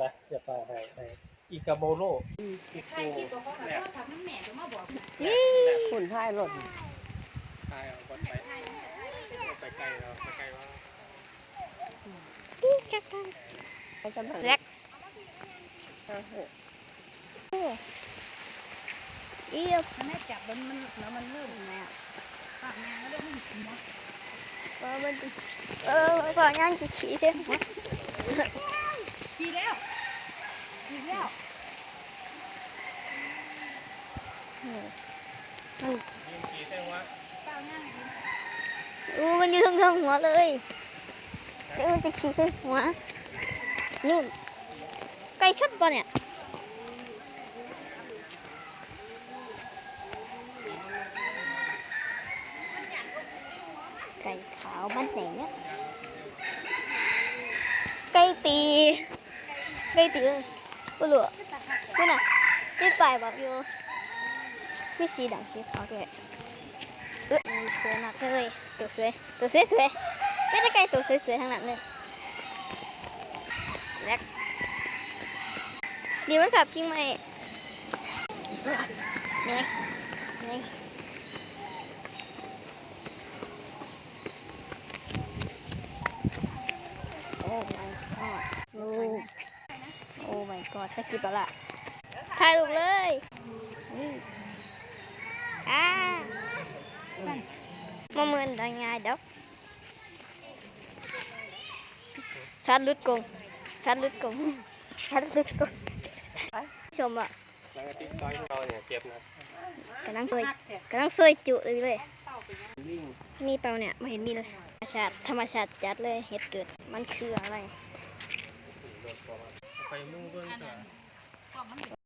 ไปเดี๋ยวไปให้อีกาโบโลอีโกแหลกฝุ่นท้ายรถทายเอาบอลไปไกลแล้วไปไกลว่าไปกันเถอะ แล็กอีกมันไม่จับมันแล้วมันเริ่มไงอ่ะปากงานแล้วเริ่มไม่ถึงวะมันปากงานจะฉี่เท่ไหมฉี่แล้วฉี่แล้วยิงกี่เส้นวะ มันอยู่ทั้งหัวเลยมันจะขี่ใส่หัวนู่นไก่ชดปะเนี่ยไก่ขาวบ้านไหนเนี่ยไก่ตีเลยไม่รู้นี่น่ะนี่ปลายแบบอยู่มีสีดำสีขาวด้วยสวยมากเลยตัวสวยไม่ได้ไก่ตัวสวยๆทั้งนั้นเลยแรกดีมันขับจริงไหมนี่โอ้ my god โอ้ my god ถ้ากินปะล่ะถ่ายรูปเลยมาเมินได้ไงเด้อสัตว์ลุดกงชมอ่ะ แล้วที่ซอยเราเนี่ยเจ็บนะ กำลังซวยจุเลยมีเปล่าเนี่ยไม่เห็นมีเลยธรรมชาติจัดเลยเหตุเกิดมันคืออะไร ไปมุ่งเบื้องต่อ